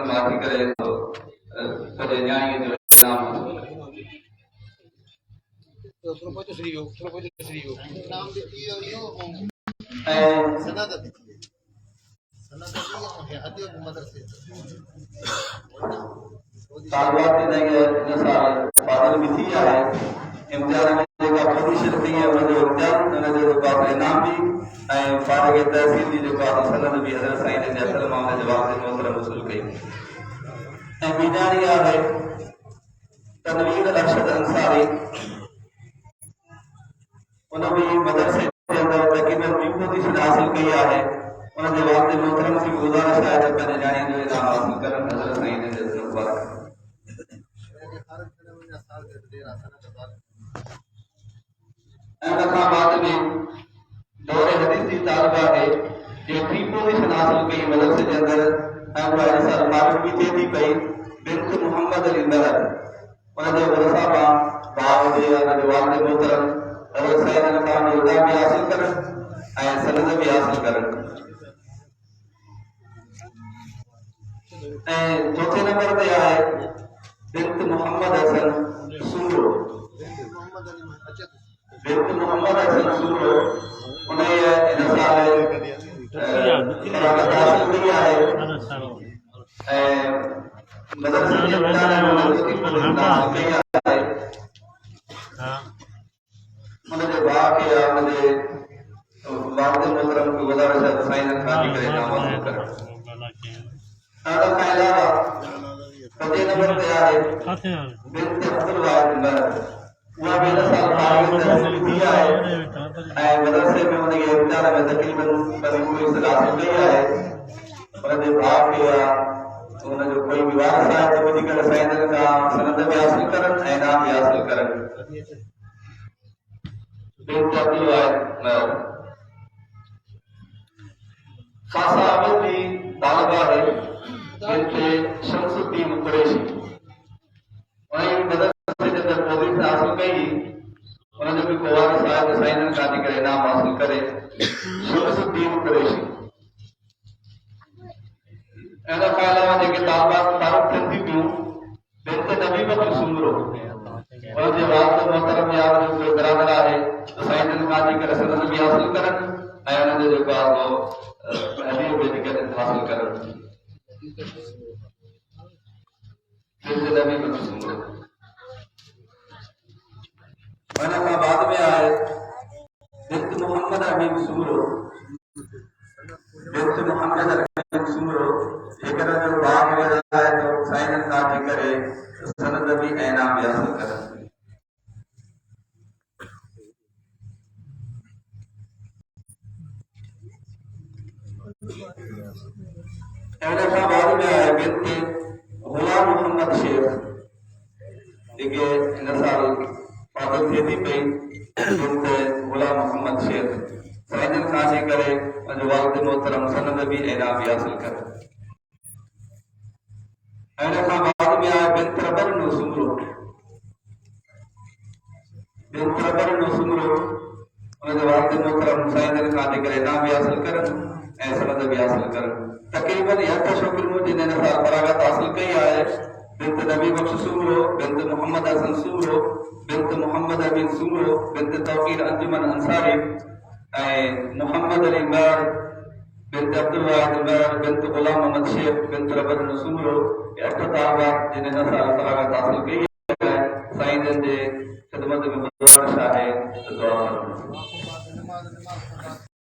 माफ़ी करे तो सॼे न्याणीअ जो इनाम तालुआत देंगे नसार फादर भी थी है इम्तिहान में जो पोजीशन थी है वो जो इम्तिहान ने जो बात इनाम भी फादर के तहसील की जो बात सनद भी हजरत साईं ने असल मामले जवाब दे मोहतरम वसूल कई बीजारी है तनवीर अरशद अंसारी उन्होंने मदरसे के अंदर तकरीबन 2 पोजीशन हासिल की है उन्होंने जवाब दे मोहतरम से गुजारिश है जब मैंने जाने जो इनाम हासिल करन हजरत साईं ने जरूर बात बाद में दौरे हदीस की तालबा है जो 3 पोजीशन हासिल की मदरसे के अंदर मालूम भी थे थी पई बिन्त मोहम्मद अली मरद उन्होंने वरसाबा बाप दे जो वालिद मोहतरम हजरत साईं ने कहा जो भी हासिल करन सनद भी हासिल करन चौथे नंबर पे है बिन्त मोहम्मद हसन सूरो बिन्त मोहम्मद हसन सूरो उन्हें नसाल फरागत हासिल किया है मदरसे के मुताले में मुझे बाप या मुझे वालिद मोहतरम की गुजारिश है साईं ने खाती करे नाम हासिल करे आदम का अलावा पते नंबर पे है बिन्त अब्दुल वाहिद मरद वह भी नसाल फारिग तहसील किया है मदरसे में उन्हें इम्तिहान में तकरीबन कभी कोई हासिल किया है उन्हें बाप या उन्हें जो कोई भी वारिस है तो वही कर साईं ने का सनद भी हासिल करन इनाम भी हासिल करन बिन्त अब्दुल वाहिद मरद खासा अमल की तालबा है बिन्ते शमसुद्दीन कुरैशी उन्हें मदरसे के अंदर पोजीशन हासिल की उन्होंने भी वारिस है तो साईं ने का दिक्र इनाम हासिल करे शमसुद्दीन कुरैशी ऐसा अलावा जेके तालबा तारुफ थी पियूं बिन्त नबी बख्श सुमरो उन्होंने वालिद मोहतरम या जो बरादर है तो साईं ने का दिक्र सनद भी हासिल करन उन्होंने जो बात हदीस भी दिक्र हासिल करन बिन्त नबी बख्श सुमरो मैंने कहा बाद में आए बिन्त मोहम्मद अमीन सुमरो बिन्त मोहम्मद अमीन सुमरो एक जो बाप वजह है तो साईं ने का करे सनद भी इनाम भी हासिल करन ऐसा बाद में आए बिन्त गुलाम मोहम्मद शेख देखिए नसाल फादर थे थी पई बिन्त गुलाम मोहम्मद शेख साईं ने का करे जो वालिद मोहतरम सनद भी इनाम भी हासिल करे ऐसा बाद में आए बिन्त रबर नो सुमरो बिन्त रबर नो सुमरो उन्हें वालिद मोहतरम साईं ने का करे इनाम भी हासिल करन सनद भी हासिल करन तकरीबन 8 शोगिर्दों जिन्हें नसाल फरागत हासिल की है बिन्त नबी बख्श सुमरो बिन्त मोहम्मद हसन सुमरो बिन्त मोहम्मद अमीन सुमरो बिन्त तौकीर अंजुमन अंसारी मोहम्मद अली मरद बिन्त अब्दुल वाहिद मरद बिन्त गुलाम मोहम्मद शेख बिन्त रबर सुमरो 8 तालबा जिन्हें नसाल फरागत हासिल की है साईं ने खिदमत में गुजारिश है दुआ करो।